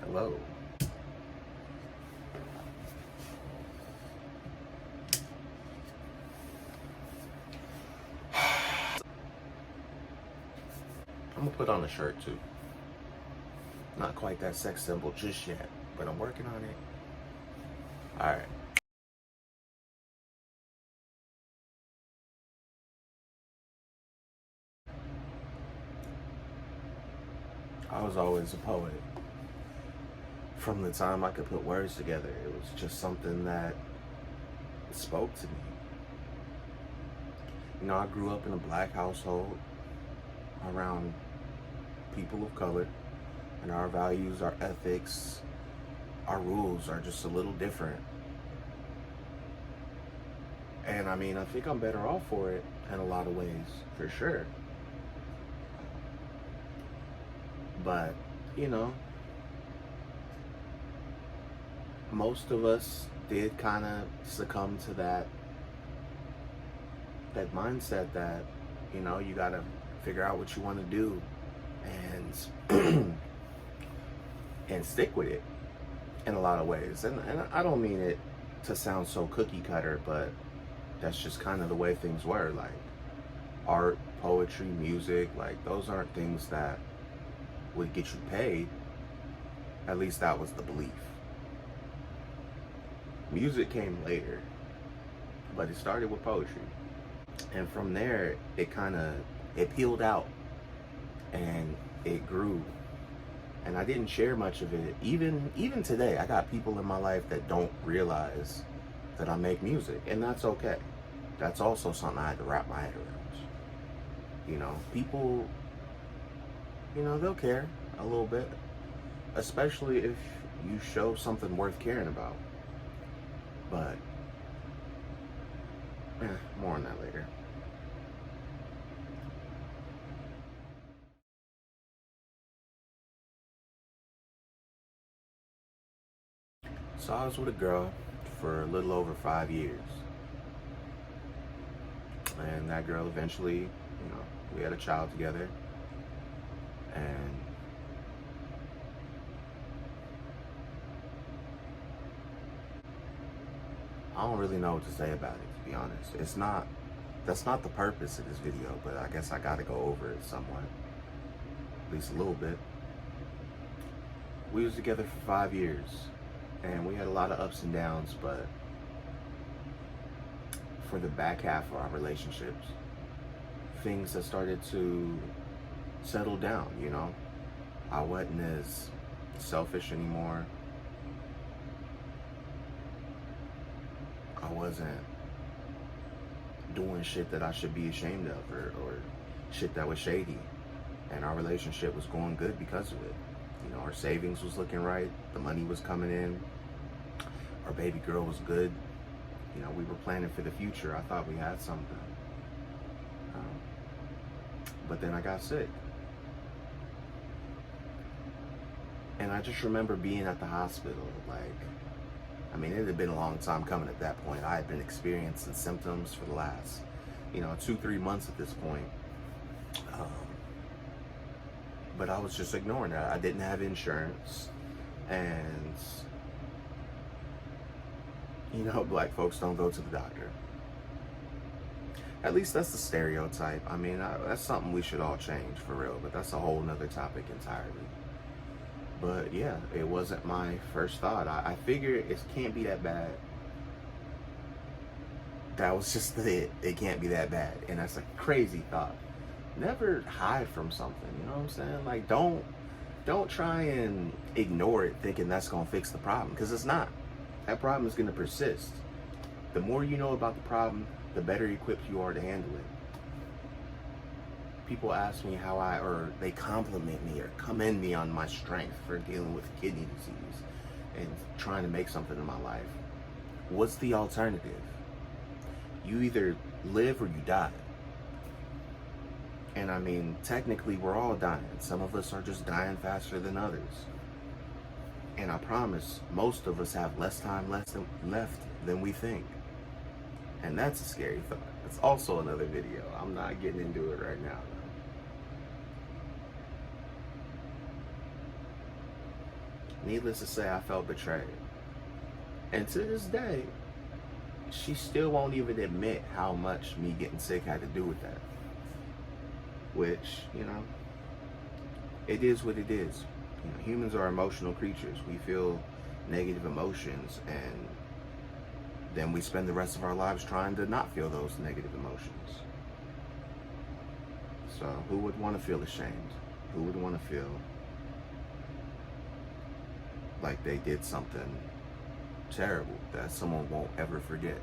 Hello. I'm gonna put on a shirt too. Not quite that sex symbol just yet, but I'm working on it. Alright. I was always a poet. From the time I could put words together, it was just something that spoke to me. You know, I grew up in a black household around people of color, and our values, our ethics, our rules are just a little different. And I mean, I think I'm better off for it in a lot of ways, for sure. But, you know, most of us did kind of succumb to that mindset that, you know, you got to figure out what you want to do and and stick with it in a lot of ways. And I don't mean it to sound so cookie cutter, but that's just kind of the way things were. Like art, poetry, music, like those aren't things that would get you paid. At least that was the belief. Music came later, but it started with poetry. And from there, it peeled out and it grew. And I didn't share much of it. Even today, I got people in my life that don't realize that I make music, and that's okay. That's also something I had to wrap my head around. You know, people, you know, they'll care a little bit, especially if you show something worth caring about. But more on that later. So I was with a girl for a little over 5 years. And that girl eventually, you know, we had a child together. And I don't really know what to say about it, to be honest. That's not the purpose of this video, but I guess I gotta go over it somewhat. At least a little bit. We was together for 5 years, and we had a lot of ups and downs, but for the back half of our relationships, things have started to settle down, you know? I wasn't as selfish anymore. I wasn't doing shit that I should be ashamed of or shit that was shady. And our relationship was going good because of it. You know, our savings was looking right, the money was coming in, our baby girl was good. You know, we were planning for the future. I thought we had something. But then I got sick. And I just remember being at the hospital, like, I mean, it had been a long time coming at that point. I had been experiencing symptoms for the last, you know, 2-3 months at this point. But I was just ignoring that. I didn't have insurance. And, you know, black folks don't go to the doctor. At least that's the stereotype. I mean, that's something we should all change for real, but that's a whole nother topic entirely. But yeah, it wasn't my first thought. I figured it can't be that bad. That was just it. It can't be that bad. And that's a crazy thought. Never hide from something, you know what I'm saying? Like don't try and ignore it thinking that's gonna fix the problem, because it's not. That problem is gonna persist. The more you know about the problem, the better equipped you are to handle it. People ask me or they compliment me or commend me on my strength for dealing with kidney disease and trying to make something in my life. What's the alternative? You either live or you die. And I mean, technically we're all dying. Some of us are just dying faster than others. And I promise, most of us have less time left than we think. And that's a scary thought. It's also another video. I'm not getting into it right now, though. Needless to say, I felt betrayed. And to this day, she still won't even admit how much me getting sick had to do with that. Which, it is what it is. Humans are emotional creatures. We feel negative emotions, and then we spend the rest of our lives trying to not feel those negative emotions. So who would want to feel ashamed? Who would want to feel like they did something terrible that someone won't ever forget?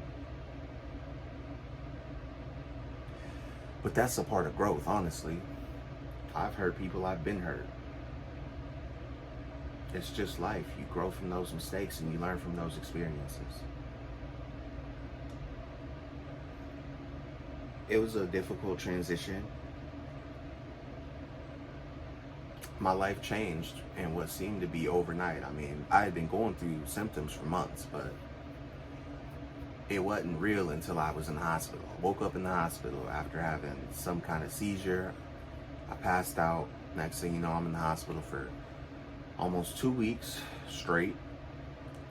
But that's a part of growth, honestly. I've hurt people, I've been hurt. It's just life. You grow from those mistakes and you learn from those experiences. It was a difficult transition. My life changed in what seemed to be overnight. I mean, I had been going through symptoms for months, but it wasn't real until I was in the hospital. I woke up in the hospital after having some kind of seizure. I passed out. Next thing you know, I'm in the hospital for almost 2 weeks straight.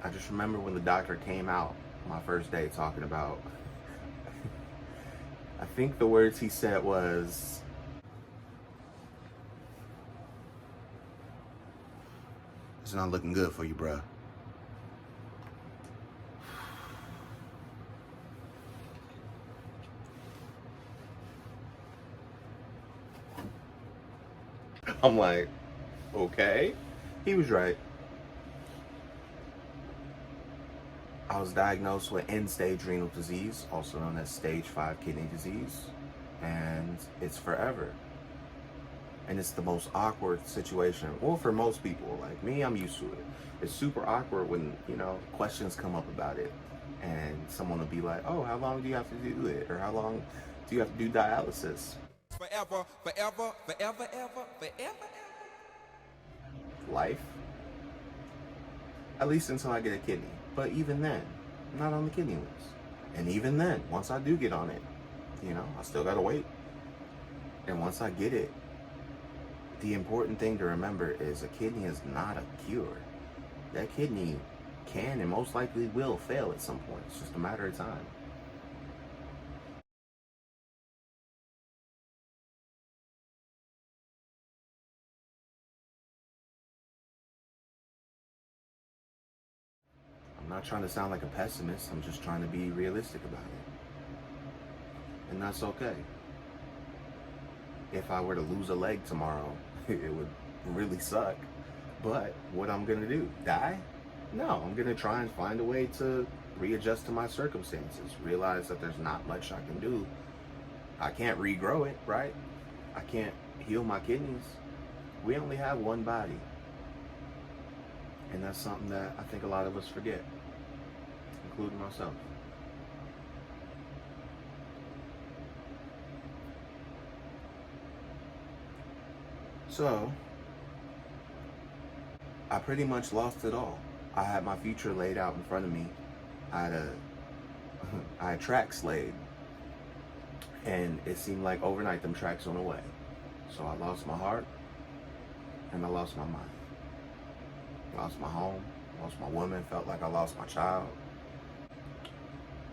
I just remember when the doctor came out my first day talking about, I think the words he said was, "It's not looking good for you, bruh." I'm like, okay. He was right. I was diagnosed with end-stage renal disease, also known as stage 5 kidney disease, and it's forever. And it's the most awkward situation. Well, for most people, like me, I'm used to it. It's super awkward when, questions come up about it, and someone will be like, "Oh, how long do you have to do it?" Or "How long do you have to do dialysis?" Forever, forever, forever, ever, forever. Life. At least until I get a kidney. But even then, I'm not on the kidney list. And even then, once I do get on it, I still gotta wait. And once I get it, the important thing to remember is a kidney is not a cure. That kidney can and most likely will fail at some point. It's just a matter of time. I'm not trying to sound like a pessimist. I'm just trying to be realistic about it. And that's okay. If I were to lose a leg tomorrow, it would really suck. But what I'm gonna do? Die? No, I'm gonna try and find a way to readjust to my circumstances. Realize that there's not much I can do. I can't regrow it, right? I can't heal my kidneys. We only have one body. And that's something that I think a lot of us forget, including myself. So, I pretty much lost it all. I had my future laid out in front of me. I had tracks laid. And it seemed like overnight them tracks went away. So I lost my heart and I lost my mind. Lost my home, lost my woman, felt like I lost my child.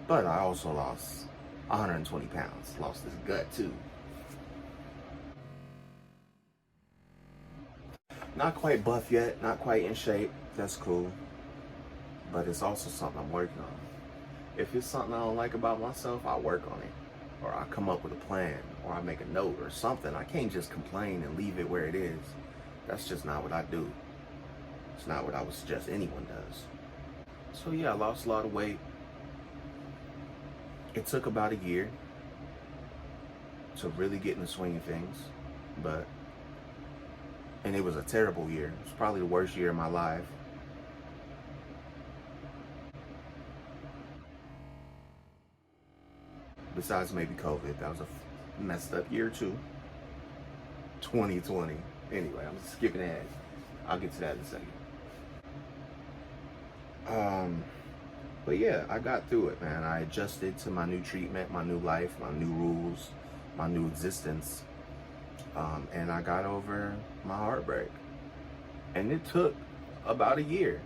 But I also lost 120 pounds, lost this gut too. Not quite buff yet, not quite in shape, that's cool. But it's also something I'm working on. If it's something I don't like about myself, I work on it. Or I come up with a plan, or I make a note or something. I can't just complain and leave it where it is. That's just not what I do. It's not what I would suggest anyone does. So yeah, I lost a lot of weight. It took about a year to really get in the swing of things, and it was a terrible year. It was probably the worst year of my life. Besides maybe COVID, that was a messed up year too. 2020. Anyway, I'm skipping ahead. I'll get to that in a second. But yeah, I got through it, man. I adjusted to my new treatment, my new life, my new rules, my new existence. And I got over my heartbreak. And it took about a year.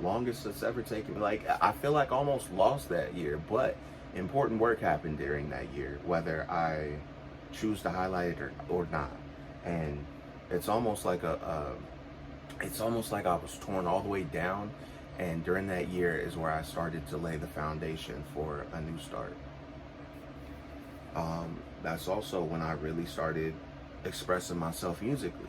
Longest it's ever taken me. Like, I feel like I almost lost that year, but important work happened during that year, whether I choose to highlight it or not. And it's almost like it's almost like I was torn all the way down, and during that year is where I started to lay the foundation for a new start. That's also when I really started expressing myself musically.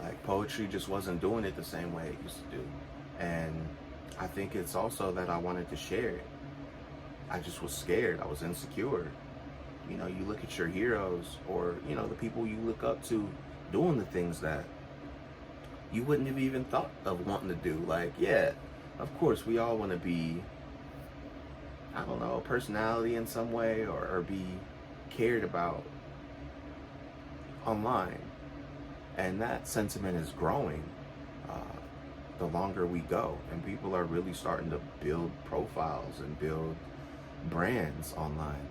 Like, poetry just wasn't doing it the same way it used to do. And I think it's also that I wanted to share it. I just was scared. I was insecure. You know, you look at your heroes, or, you know, the people you look up to doing the things that you wouldn't have even thought of wanting to do. Like, yeah, of course, we all want to be, I don't know, a personality in some way, or be cared about online. And that sentiment is growing the longer we go. And people are really starting to build profiles and build brands online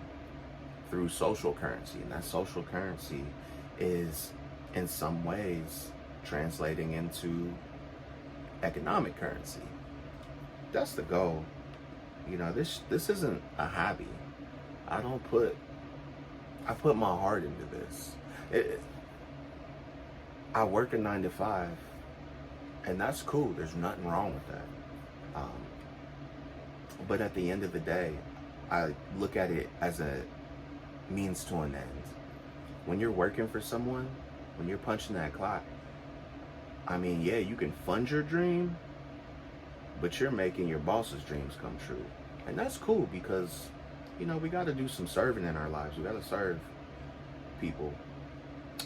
through social currency. And that social currency is, in some ways, translating into economic currency. That's the goal. You know, this isn't a hobby. I put my heart into this. I work a 9 to 5, and that's cool. There's nothing wrong with that. But at the end of the day, I look at it as a means to an end. When you're working for someone, when you're punching that clock, I mean, yeah, you can fund your dream, but you're making your boss's dreams come true. And that's cool, because, you know, we got to do some serving in our lives. We got to serve people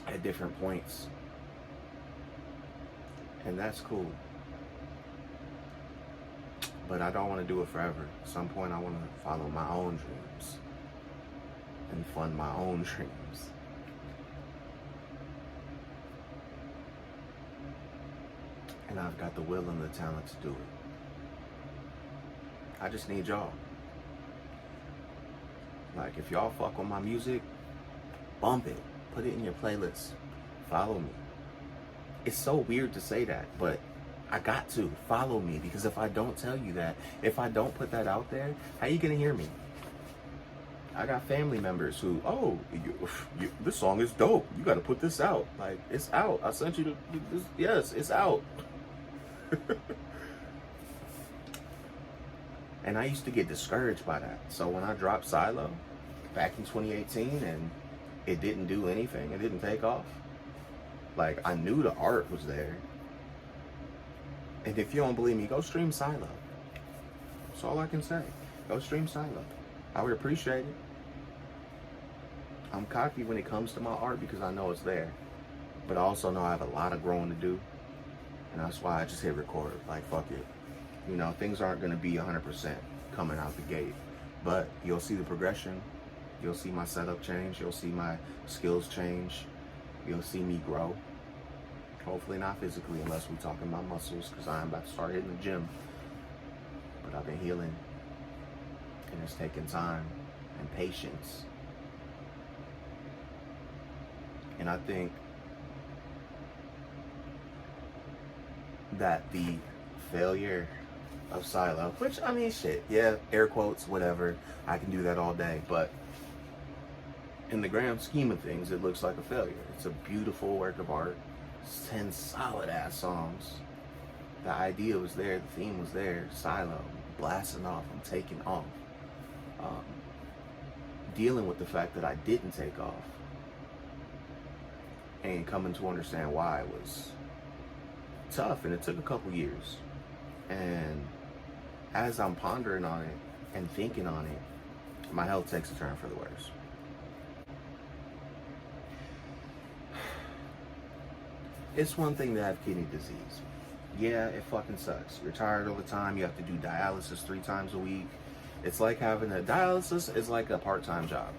at different points. And that's cool. But I don't want to do it forever. At some point, I want to follow my own dreams and fund my own dreams. And I've got the will and the talent to do it. I just need y'all. Like, if y'all fuck with my music, bump it. Put it in your playlist. Follow me. It's so weird to say that, but I got to. Follow me, because if I don't tell you that, if I don't put that out there, how you gonna hear me? I got family members who, this song is dope. You gotta put this out. Like, it's out. I sent you this. Yes, it's out. And I used to get discouraged by that. So when I dropped Silo back in 2018 and it didn't do anything, it didn't take off, like, I knew the art was there. And if you don't believe me, go stream Silo. That's all I can say. Go stream Silo. I would appreciate it. I'm cocky when it comes to my art because I know it's there. But I also know I have a lot of growing to do. And that's why I just hit record. Like, fuck it. You know, things aren't going to be 100% coming out the gate. But you'll see the progression. You'll see my setup change. You'll see my skills change. You'll see me grow. Hopefully not physically, unless we're talking about muscles, because I'm about to start hitting the gym. But I've been healing. And it's taking time and patience. And I think that the failure of Silo, which, I mean, shit, yeah, air quotes, whatever, I can do that all day, but in the grand scheme of things, it looks like a failure. It's a beautiful work of art. It's 10 solid ass songs. The idea was there, the theme was there. Silo, blasting off, I'm taking off. Dealing with the fact that I didn't take off and coming to understand why was tough, and it took a couple years. And as I'm pondering on it and thinking on it, my health takes a turn for the worse. It's one thing to have kidney disease. Yeah, it fucking sucks. You're tired all the time. You have to do dialysis 3 times a week. It's like having dialysis is like a part-time job.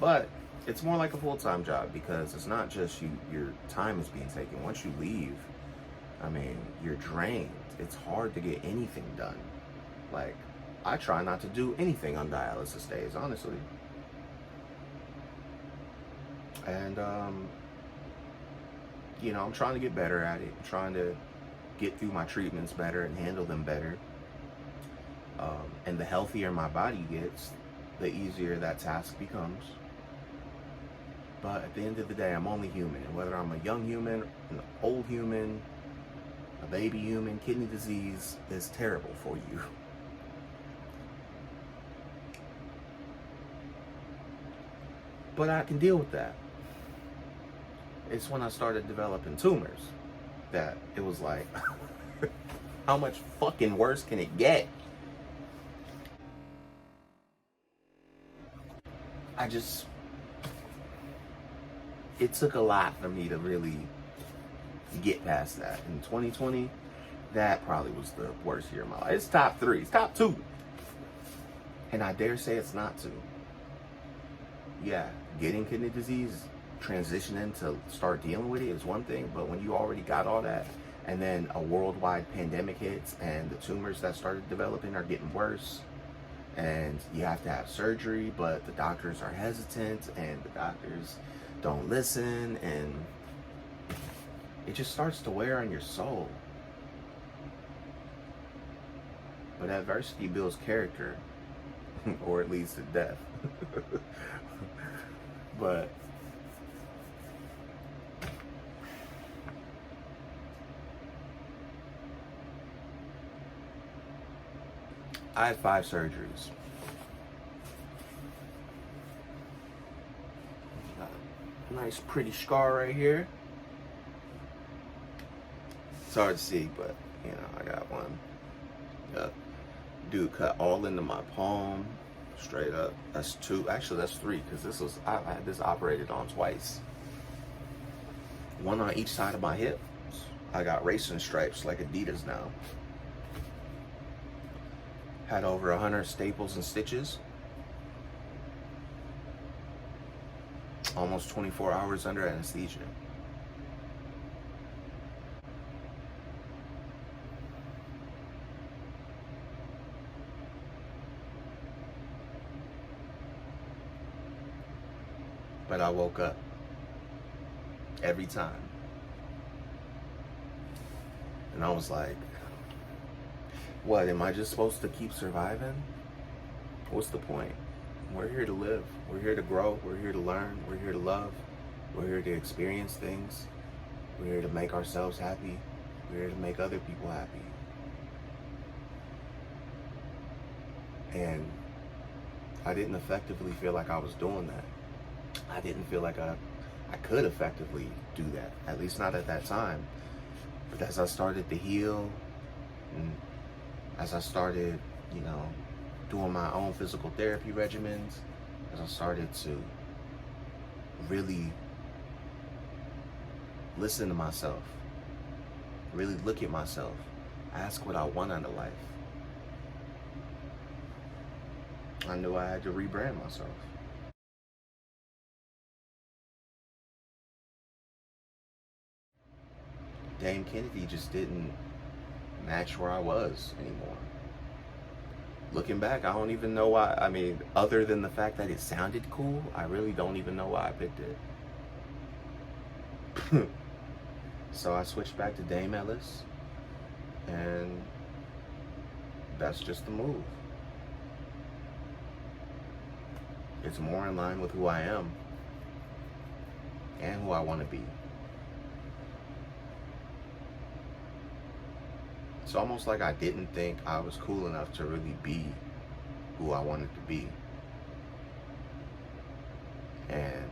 But it's more like a full-time job, because it's not just your time is being taken. Once you leave, I mean, you're drained. It's hard to get anything done. Like, I try not to do anything on dialysis days, honestly. And I'm trying to get better at it. I'm trying to get through my treatments better and handle them better. And the healthier my body gets, the easier that task becomes. But at the end of the day, I'm only human. And whether I'm a young human, an old human, a baby human, kidney disease is terrible for you. But I can deal with that. It's when I started developing tumors that it was like, how much fucking worse can it get? It took a lot for me to really get past that. In 2020, that probably was the worst year of my life. It's top 3, it's top 2. And I dare say it's not 2. Yeah, getting kidney disease, transitioning to start dealing with it is one thing, but when you already got all that, and then a worldwide pandemic hits, and the tumors that started developing are getting worse, and you have to have surgery, but the doctors are hesitant, and the doctors don't listen, and it just starts to wear on your soul. But adversity builds character, or it leads to death. But I had 5 surgeries. Got a nice pretty scar right here. It's hard to see, but I got one. Dude cut all into my palm, straight up. That's 2. Actually, that's 3, because I had this operated on twice. One on each side of my hip. I got racing stripes like Adidas now. Had over 100 staples and stitches. Almost 24 hours under anesthesia. But I woke up every time. And I was like, what, am I just supposed to keep surviving? What's the point? We're here to live. We're here to grow. We're here to learn. We're here to love. We're here to experience things. We're here to make ourselves happy. We're here to make other people happy. And I didn't effectively feel like I was doing that. I didn't feel like I could effectively do that, at least not at that time. But as I started to heal, and as I started, doing my own physical therapy regimens, as I started to really listen to myself, really look at myself, ask what I want out of life, I knew I had to rebrand myself. Dame Kennedy just didn't match where I was anymore. Looking back, I don't even know why. I mean, other than the fact that it sounded cool, I really don't even know why I picked it. So I switched back to Dame Ellis, and that's just the move. It's more in line with who I am and who I want to be. It's almost like I didn't think I was cool enough to really be who I wanted to be. And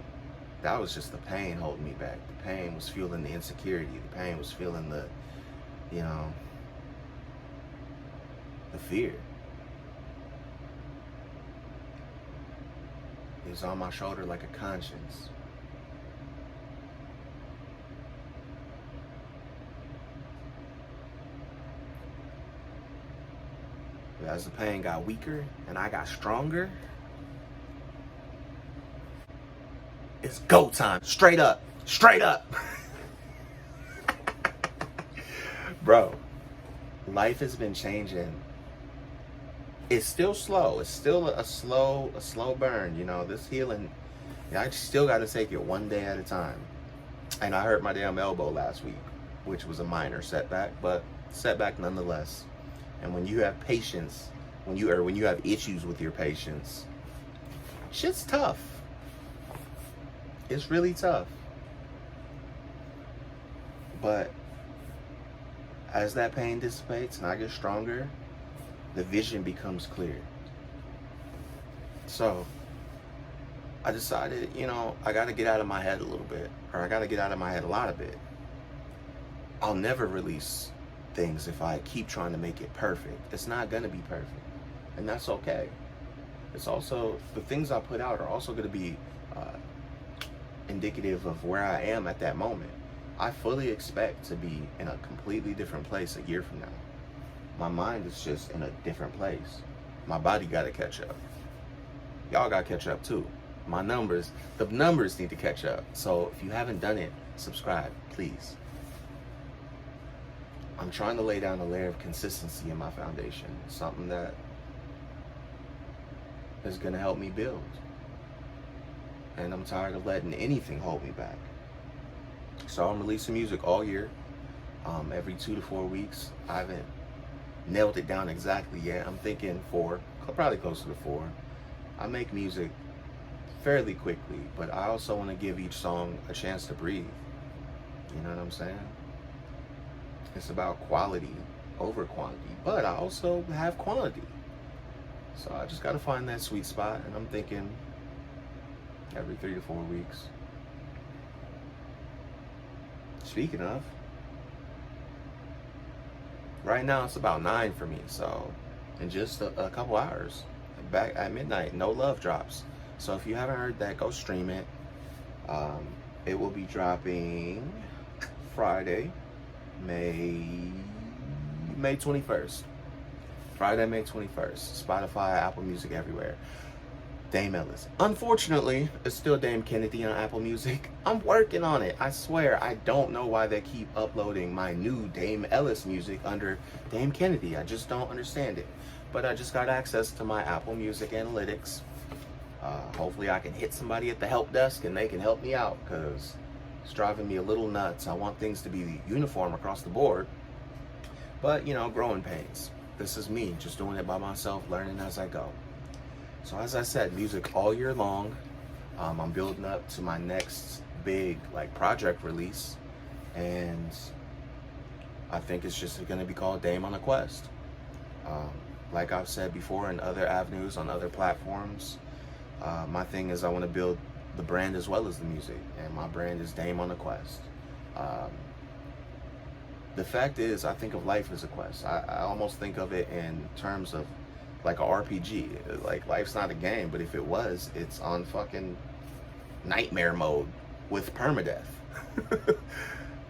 that was just the pain holding me back. The pain was fueling the insecurity. The pain was fueling the fear. It was on my shoulder like a conscience. But as the pain got weaker and I got stronger, it's go time. Straight up. Straight up. Bro, life has been changing. It's still slow. It's still a slow burn. This healing, I still got to take it one day at a time. And I hurt my damn elbow last week, which was a minor setback, but setback nonetheless. And when you have patience, when you have issues with your patience, shit's tough. It's really tough. But as that pain dissipates and I get stronger, the vision becomes clear. So I decided, I got to get out of my head a little bit, or I got to get out of my head a lot of it. I'll never release things if I keep trying to make it perfect. It's not going to be perfect, and that's okay. It's also, the things I put out are also going to be indicative of where I am at that moment. I fully expect to be in a completely different place a year from now. My mind is just in a different place. My body got to catch up. Y'all got to catch up too. The numbers need to catch up. So if you haven't done it, subscribe, please. I'm trying to lay down a layer of consistency in my foundation, something that is going to help me build. And I'm tired of letting anything hold me back. So I'm releasing music all year, every 2 to 4 weeks. I haven't nailed it down exactly yet. I'm thinking 4, probably closer to 4. I make music fairly quickly, but I also want to give each song a chance to breathe. You know what I'm saying? It's about quality over quantity, but I also have quantity. So I just got to find that sweet spot, and I'm thinking every 3 to 4 weeks. Speaking of, right now it's about 9 for me, so in just a couple hours, back at midnight, No Love drops. So if you haven't heard that, go stream it. It will be dropping Friday, May 21st. Friday, May 21st. Spotify, Apple Music, everywhere. Dame Ellis. Unfortunately, it's still Dame Kennedy on Apple Music. I'm working on it. I swear, I don't know why they keep uploading my new Dame Ellis music under Dame Kennedy. I just don't understand it. But I just got access to my Apple Music analytics. Hopefully I can hit somebody at the help desk and they can help me out, because it's driving me a little nuts. I want things to be uniform across the board. But, growing pains. This is me just doing it by myself, learning as I go. So as I said, music all year long. I'm building up to my next big project release, and I think it's just going to be called Dame on a Quest. Like I've said before in other avenues, on other platforms, my thing is I want to build the brand as well as the music, and my brand is Dame on a Quest. The fact is, I think of life as a quest. I almost think of it in terms of like a RPG. Like, life's not a game, but if it was, it's on fucking nightmare mode with permadeath.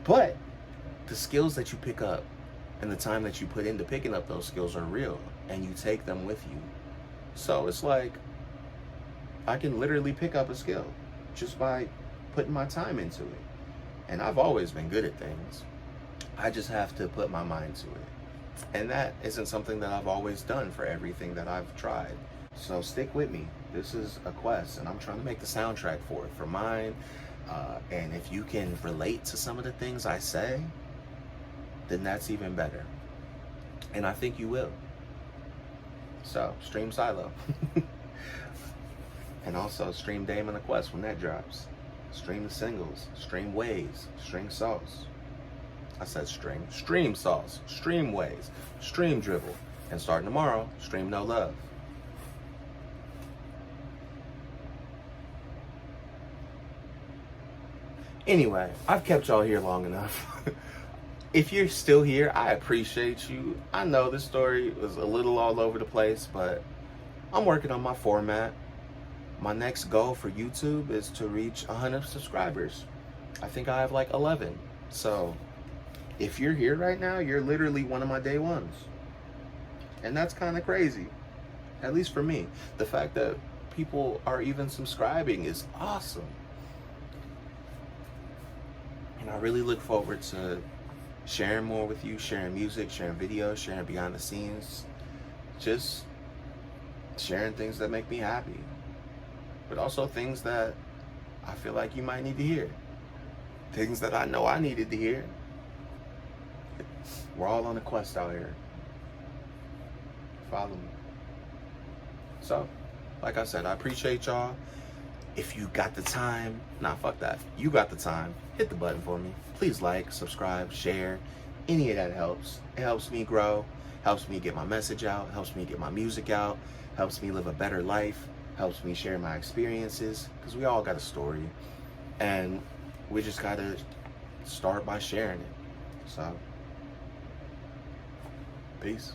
But the skills that you pick up and the time that you put into picking up those skills are real, and you take them with you. So it's like, I can literally pick up a skill just by putting my time into it. And I've always been good at things. I just have to put my mind to it. And that isn't something that I've always done for everything that I've tried. So stick with me. This is a quest, and I'm trying to make the soundtrack for it, for mine. And if you can relate to some of the things I say, then that's even better. And I think you will. So stream Silo. And also stream Dame on a Quest when that drops. Stream the singles. Stream Ways. Stream Sauce. I said string. Stream Sauce. Stream Ways. Stream Dribble. And starting tomorrow, stream No Love. Anyway, I've kept y'all here long enough. If you're still here, I appreciate you. I know this story was a little all over the place, but I'm working on my format. My next goal for YouTube is to reach 100 subscribers. I think I have like 11. So if you're here right now, you're literally one of my day ones. And that's kind of crazy, at least for me. The fact that people are even subscribing is awesome. And I really look forward to sharing more with you, sharing music, sharing videos, sharing behind the scenes, just sharing things that make me happy, but also things that I feel like you might need to hear. things that I know I needed to hear. We're all on a quest out here. Follow me. So, like I said, I appreciate y'all. If you got the time, fuck that. You got the time, hit the button for me. Please like, subscribe, share. Any of that helps. It helps me grow, helps me get my message out, helps me get my music out, helps me live a better life, helps me share my experiences, because we all got a story. And we just gotta start by sharing it. So, peace.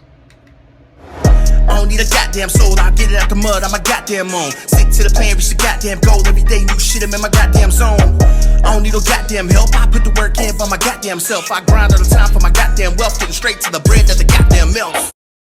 I don't need a goddamn soul, I get it out the mud, I'm a goddamn moan. Stick to the plan, reach the goddamn goal. Every day new shit, I'm in my goddamn zone. I don't need no goddamn help, I put the work in by my goddamn self. I grind all the time for my goddamn wealth, getting straight to the bread that the goddamn melts.